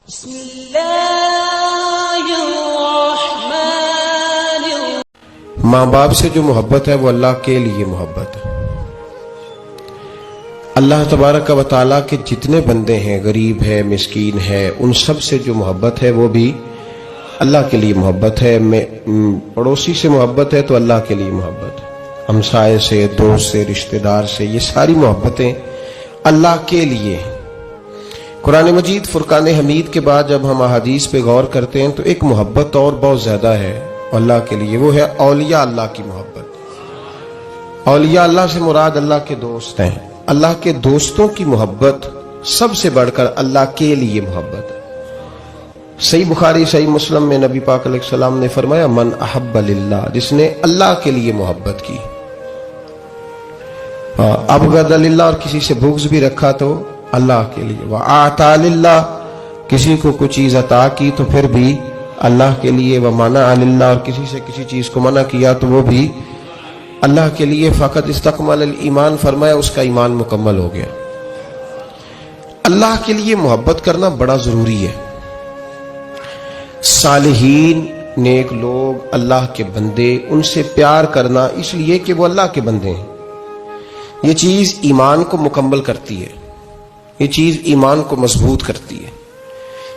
بسم اللہ الرحمن الرحیم۔ ماں باپ سے جو محبت ہے وہ اللہ کے لیے محبت ہے۔ اللہ تبارک و تعالیٰ کے جتنے بندے ہیں، غریب ہے، مسکین ہے، ان سب سے جو محبت ہے وہ بھی اللہ کے لیے محبت ہے۔ پڑوسی سے محبت ہے تو اللہ کے لیے محبت ہے، ہمسائے سے، دوست سے، رشتہ دار سے، یہ ساری محبتیں اللہ کے لیے۔ قرآن مجید فرقان حمید کے بعد جب ہم احادیث پہ غور کرتے ہیں تو ایک محبت اور بہت زیادہ ہے اللہ کے لیے، وہ ہے اولیاء اللہ کی محبت۔ اولیاء اللہ سے مراد اللہ کے دوست ہیں۔ اللہ کے دوستوں کی محبت سب سے بڑھ کر اللہ کے لیے محبت ہے۔ صحیح بخاری صحیح مسلم میں نبی پاک علیہ السلام نے فرمایا من احب للہ، جس نے اللہ کے لیے محبت کی، ابغض للہ، اور کسی سے بغض بھی رکھا تو اللہ کے لیے، وَأَعْطَى لِلَّهِ، کسی کو کچھ چیز عطا کی تو پھر بھی اللہ کے لیے، وَمَنَعَ لِلَّهِ، اور کسی سے کسی چیز کو منع کیا تو وہ بھی اللہ کے لیے، فقط استکمل الایمان، فرمایا اس کا ایمان مکمل ہو گیا۔ اللہ کے لیے محبت کرنا بڑا ضروری ہے۔ صالحین، نیک لوگ، اللہ کے بندے، ان سے پیار کرنا اس لیے کہ وہ اللہ کے بندے ہیں، یہ چیز ایمان کو مکمل کرتی ہے، یہ چیز ایمان کو مضبوط کرتی ہے۔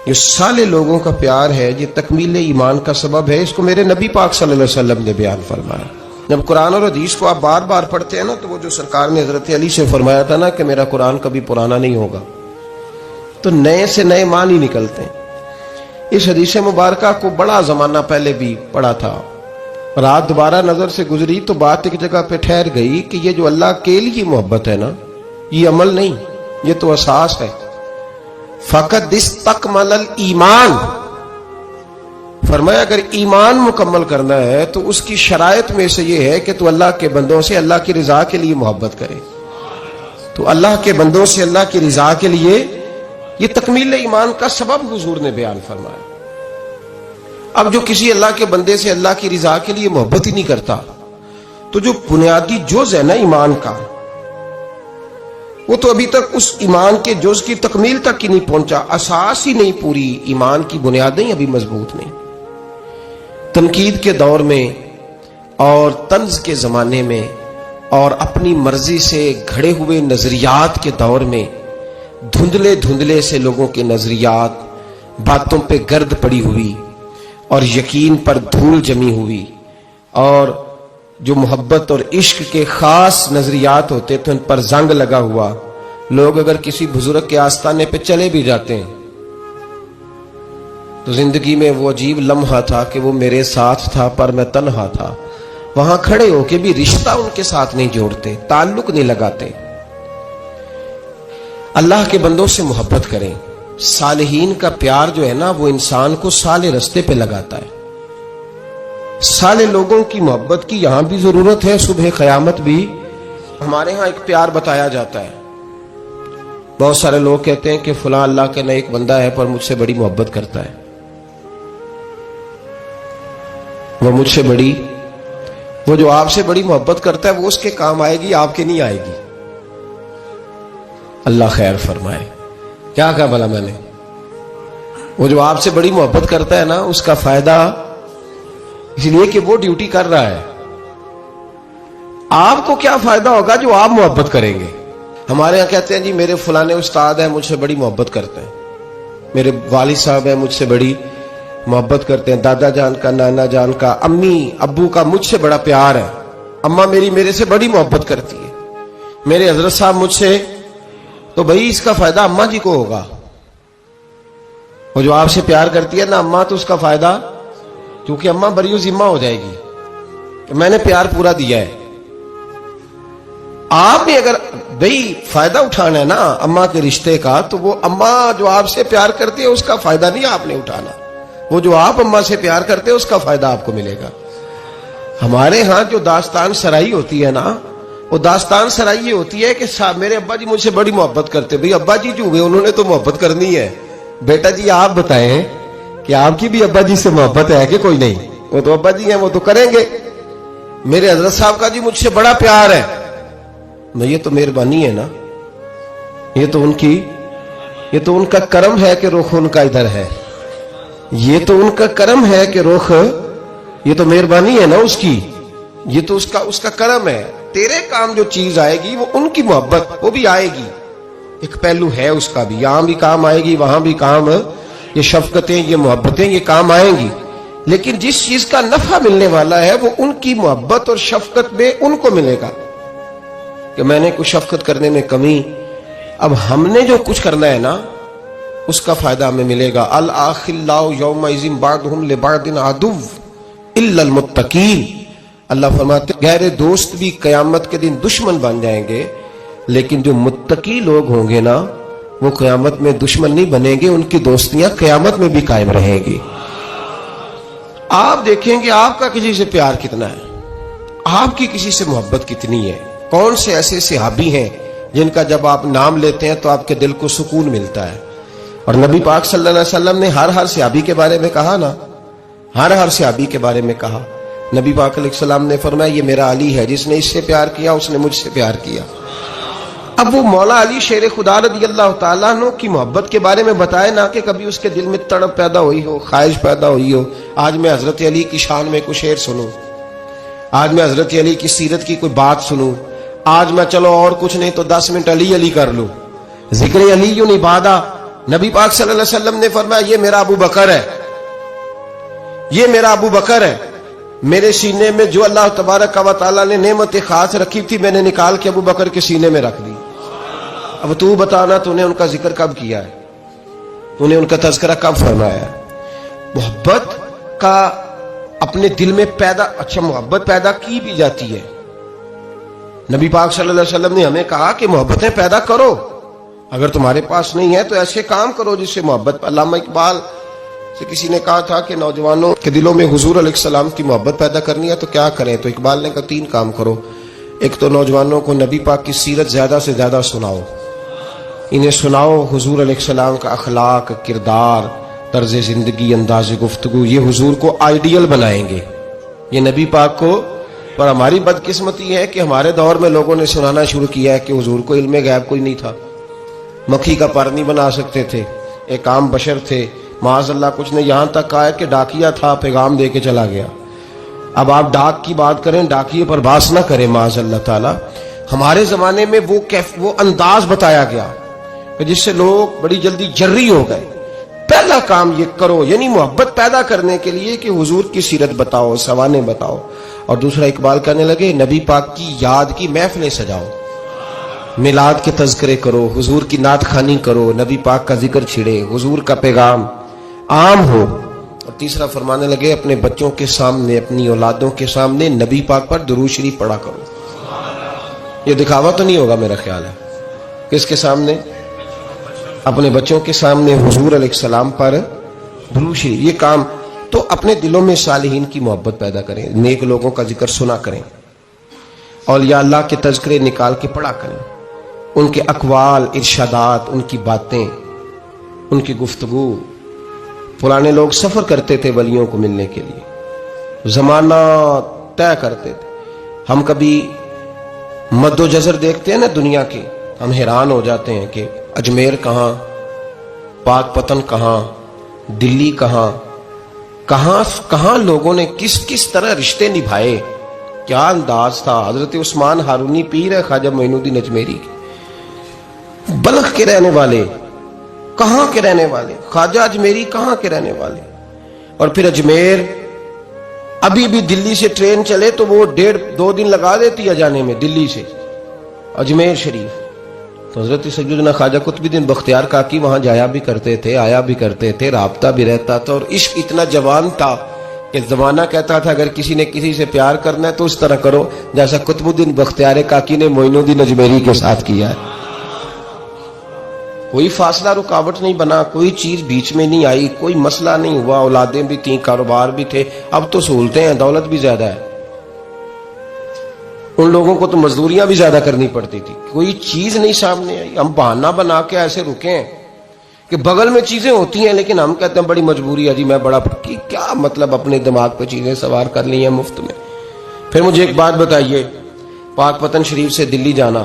یہ صالح لوگوں کا پیار ہے، یہ تکمیل ایمان کا سبب ہے۔ اس کو میرے نبی پاک صلی اللہ علیہ وسلم نے بیان فرمایا۔ جب قرآن اور حدیث کو آپ بار بار پڑھتے ہیں نا، تو وہ جو سرکار نے حضرت علی سے فرمایا تھا نا کہ میرا قرآن کبھی پرانا نہیں ہوگا، تو نئے سے نئے معنی نکلتے ہیں۔ اس حدیث مبارکہ کو بڑا زمانہ پہلے بھی پڑھا تھا، رات دوبارہ نظر سے گزری تو بات ایک جگہ پہ ٹھہر گئی کہ یہ جو اللہ کے لیے محبت ہے نا، یہ عمل نہیں، یہ تو اساس ہے۔ فقط استکمل الایمان، فرمایا اگر ایمان مکمل کرنا ہے تو اس کی شرائط میں سے یہ ہے کہ تو اللہ کے بندوں سے اللہ کی رضا کے لیے محبت کرے، تو اللہ کے بندوں سے اللہ کی رضا کے لیے، یہ تکمیل ایمان کا سبب حضور نے بیان فرمایا۔ اب جو کسی اللہ کے بندے سے اللہ کی رضا کے لیے محبت ہی نہیں کرتا، تو جو بنیادی جز ہے نا ایمان کا، وہ تو ابھی تک اس ایمان کے جز کی تکمیل تک ہی نہیں پہنچا، اساس ہی نہیں پوری، ایمان کی بنیادیں ابھی مضبوط نہیں۔ تنقید کے دور میں اور طنز کے زمانے میں اور اپنی مرضی سے گھڑے ہوئے نظریات کے دور میں دھندلے دھندلے سے لوگوں کے نظریات، باتوں پہ گرد پڑی ہوئی اور یقین پر دھول جمی ہوئی، اور جو محبت اور عشق کے خاص نظریات ہوتے تھے ان پر زنگ لگا ہوا، لوگ اگر کسی بزرگ کے آستانے پہ چلے بھی جاتے ہیں تو زندگی میں وہ عجیب لمحہ تھا کہ وہ میرے ساتھ تھا پر میں تنہا تھا، وہاں کھڑے ہو کے بھی رشتہ ان کے ساتھ نہیں جوڑتے، تعلق نہیں لگاتے۔ اللہ کے بندوں سے محبت کریں۔ صالحین کا پیار جو ہے نا، وہ انسان کو صالح رستے پہ لگاتا ہے۔ صالح لوگوں کی محبت کی یہاں بھی ضرورت ہے، صبح قیامت بھی۔ ہمارے ہاں ایک پیار بتایا جاتا ہے، بہت سارے لوگ کہتے ہیں کہ فلاں اللہ کا نیک بندہ ہے پر مجھ سے بڑی محبت کرتا ہے، وہ مجھ سے بڑی، وہ جو آپ سے بڑی محبت کرتا ہے وہ اس کے کام آئے گی، آپ کے نہیں آئے گی۔ اللہ خیر فرمائے۔ کیا کہا بھلا میں نے؟ وہ جو آپ سے بڑی محبت کرتا ہے نا، اس کا فائدہ اس لیے کہ وہ ڈیوٹی کر رہا ہے، آپ کو کیا فائدہ ہوگا جو آپ محبت کریں گے؟ ہمارے یہاں کہتے ہیں جی میرے فلانے استاد ہیں، مجھ سے بڑی محبت کرتے ہیں، میرے والد صاحب ہیں، مجھ سے بڑی محبت کرتے ہیں، دادا جان کا، نانا جان کا، امی ابو کا مجھ سے بڑا پیار ہے، اماں میری میرے سے بڑی محبت کرتی ہے، میرے حضرت صاحب مجھ سے، تو بھائی اس کا فائدہ اماں جی کو ہوگا۔ وہ جو آپ سے پیار کرتی ہے نا اماں، تو اس کا فائدہ، کیونکہ اماں بری ذمہ ہو جائے گی کہ میں نے پیار پورا دیا ہے۔ آپ نے اگر بھئی فائدہ اٹھانا ہے نا اماں کے رشتے کا، تو وہ اماں جو آپ سے پیار کرتی ہے اس کا فائدہ نہیں آپ نے اٹھانا، وہ جو آپ اماں سے پیار کرتے ہیں اس کا فائدہ آپ کو ملے گا۔ ہمارے ہاں جو داستان سرائی ہوتی ہے نا، وہ داستان سرائی یہ ہوتی ہے کہ میرے ابا جی مجھ سے بڑی محبت کرتے، بھئی ابا جی جو ہوئے انہوں نے تو محبت کرنی ہے، بیٹا جی آپ بتائیں کہ آپ کی بھی ابا جی سے محبت ہے کہ کوئی نہیں؟ وہ تو ابا جی ہیں، وہ تو کریں گے۔ میرے حضرت صاحب کا جی مجھ سے بڑا پیار ہے، یہ تو مہربانی ہے نا، یہ تو ان کی یہ تو ان کا کرم ہے کہ رخ ان کا ادھر ہے، یہ تو ان کا کرم ہے کہ رخ، یہ تو مہربانی ہے نا اس کی، یہ تو اس کا کرم ہے. تیرے کام جو چیز آئے گی وہ ان کی محبت، وہ بھی آئے گی. ایک پہلو ہے اس کا بھی، یہاں بھی کام آئے گی وہاں بھی کام، یہ شفقتیں یہ محبتیں یہ کام آئیں گی. لیکن جس چیز کا نفع ملنے والا ہے وہ ان کی محبت اور شفقت میں ان کو ملے گا. کہ میں نے کچھ شفقت کرنے میں کمی، اب ہم نے جو کچھ کرنا ہے نا اس کا فائدہ ہمیں ملے گا. الاخلاء یومئذ بعضهم لبعض عدو الا المتقین. اللہ فرماتے ہیں گہرے دوست بھی قیامت کے دن دشمن بن جائیں گے، لیکن جو متقی لوگ ہوں گے نا وہ قیامت میں دشمن نہیں بنیں گے، ان کی دوستیاں قیامت میں بھی قائم رہیں گی. آپ دیکھیں گے آپ کا کسی سے پیار کتنا ہے، آپ کی کسی سے محبت کتنی ہے. کون سے ایسے صحابی ہیں جن کا جب آپ نام لیتے ہیں تو آپ کے دل کو سکون ملتا ہے. اور نبی پاک صلی اللہ علیہ وسلم نے ہر صحابی کے بارے میں کہا نا، ہر صحابی کے بارے میں کہا. نبی پاک علیہ السلام نے فرمایا یہ میرا علی ہے، جس نے اس سے پیار کیا اس نے مجھ سے پیار کیا. اب وہ مولا علی شیر خدا رضی اللہ تعالیٰ عنہ کی محبت کے بارے میں بتائے نا کہ کبھی اس کے دل میں تڑپ پیدا ہوئی ہو، خواہش پیدا ہوئی ہو. آج میں حضرت علی کی شان میں کوئی شعر سنوں، آج میں حضرت علی کی سیرت کی کوئی بات سنوں، آج میں چلو اور کچھ نہیں تو 10 منٹ علی علی کر لوں. ذکر علی عبادہ. نبی پاک صلی اللہ علیہ وسلم نے فرمایا یہ میرا ابو بکر ہے، یہ میرا ابو بکر ہے. میرے سینے میں جو اللہ تبارک و تعالیٰ نے نعمت خاص رکھی تھی میں نے نکال کے ابو بکر کے سینے میں رکھ دی. اب تو بتانا تو نے ان کا ذکر کب کیا ہے، تو نے ان کا تذکرہ کب فرمایا ہے. محبت کا اپنے دل میں پیدا، اچھا محبت پیدا کی بھی جاتی ہے. نبی پاک صلی اللہ علیہ وسلم نے ہمیں کہا کہ محبتیں پیدا کرو. اگر تمہارے پاس نہیں ہے تو ایسے کام کرو جس سے محبت. علامہ اقبال سے کسی نے کہا تھا کہ نوجوانوں کے دلوں میں حضور علیہ السلام کی محبت پیدا کرنی ہے تو کیا کریں، تو اقبال نے کہا 3 کام کرو. ایک تو نوجوانوں کو نبی پاک کی سیرت زیادہ سے زیادہ سناؤ، انہیں سناؤ حضور علیہ السلام کا اخلاق، کردار، طرز زندگی، انداز گفتگو، یہ حضور کو آئیڈیل بنائیں گے. یہ نبی پاک کو. پر ہماری بدقسمتی ہے کہ ہمارے دور میں لوگوں نے سنانا شروع کیا ہے کہ حضور کو علم غیب کوئی نہیں تھا، مکھی کا پر نہیں بنا سکتے تھے، ایک عام بشر تھے، معاذ اللہ کچھ نے یہاں تک کہا ہے کہ ڈاکیا تھا، پیغام دے کے چلا گیا. اب آپ ڈاک کی بات کریں، ڈاکیے پر باس نہ کریں معاذ اللہ تعالی. ہمارے زمانے میں وہ انداز بتایا گیا کہ جس سے لوگ بڑی جلدی جری ہو گئے. پہلا کام یہ کرو، یعنی محبت پیدا کرنے کے لیے کہ حضور کی سیرت بتاؤ، سوانے بتاؤ. اور دوسرا اقبال کہنے لگے نبی پاک کی یاد کی محفلیں سجاؤ، میلاد کے تذکرے کرو، حضور کی نعت خوانی کرو، نبی پاک کا ذکر چھڑے، حضور کا پیغام عام ہو. اور تیسرا فرمانے لگے اپنے بچوں کے سامنے، اپنی اولادوں کے سامنے نبی پاک پر درود شریف پڑھا کرو. یہ دکھاوا تو نہیں ہوگا میرا خیال ہے. کس کے سامنے؟ اپنے بچوں کے سامنے حضور علیہ السلام پر درود شریف. یہ کام تو اپنے دلوں میں صالحین کی محبت پیدا کریں، نیک لوگوں کا ذکر سنا کریں، اولیاء اللہ کے تذکرے نکال کے پڑھا کریں، ان کے اقوال، ارشادات، ان کی باتیں، ان کی گفتگو. پرانے لوگ سفر کرتے تھے ولیوں کو ملنے کے لیے، زمانہ طے کرتے تھے. ہم کبھی مد و جزر دیکھتے ہیں نا دنیا کے، ہم حیران ہو جاتے ہیں کہ اجمیر کہاں، پاک پتن کہاں، دلی کہاں، کہاں لوگوں نے کس طرح رشتے نبھائے. کیا انداز تھا. حضرت عثمان ہارونی پیر ہے خواجہ معین الدین اجمیری کے، بلخ کے رہنے والے، کہاں کے رہنے والے، خواجہ اجمیری کہاں کے رہنے والے. اور پھر اجمیر ابھی بھی دلی سے ٹرین چلے تو وہ 1.5-2 دن لگا دیتی ہے جانے میں دلی سے اجمیر شریف. تو حضرت سیدنا خواجہ قطب الدین بختیار کاکی وہاں جایا بھی کرتے تھے، آیا بھی کرتے تھے، رابطہ بھی رہتا تھا. اور عشق اتنا جوان تھا کہ زمانہ کہتا تھا اگر کسی نے کسی سے پیار کرنا ہے تو اس طرح کرو جیسا قطب الدین بختیار کاکی نے معین الدین اجمیری کے ساتھ کیا ہے. کوئی فاصلہ رکاوٹ نہیں بنا، کوئی چیز بیچ میں نہیں آئی، کوئی مسئلہ نہیں ہوا. اولادیں بھی تھیں، کاروبار بھی تھے. اب تو سہولتیں ہیں، دولت بھی زیادہ ہے. ان لوگوں کو تو مزدوریاں بھی زیادہ کرنی پڑتی تھی، کوئی چیز نہیں سامنے آئی. ہم بہانہ بنا کے ایسے رکے ہیں کہ بغل میں چیزیں ہوتی ہیں لیکن ہم کہتے ہیں بڑی مجبوری ہے جی، میں بڑا کیا مطلب اپنے دماغ پہ چیزیں سوار کر لی ہیں مفت میں. پھر مجھے ایک بات بتائیے، پاک پتن شریف سے دلی جانا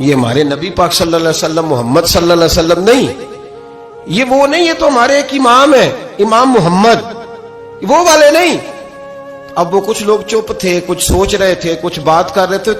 یہ ہمارے نبی پاک صلی اللہ علیہ وسلم محمد صلی اللہ علیہ وسلم نہیں، یہ وہ نہیں، یہ تو ہمارے ایک امام ہے، امام محمد، وہ والے نہیں۔ اب وہ کچھ لوگ چپ تھے، کچھ سوچ رہے تھے، کچھ بات کر رہے تھے۔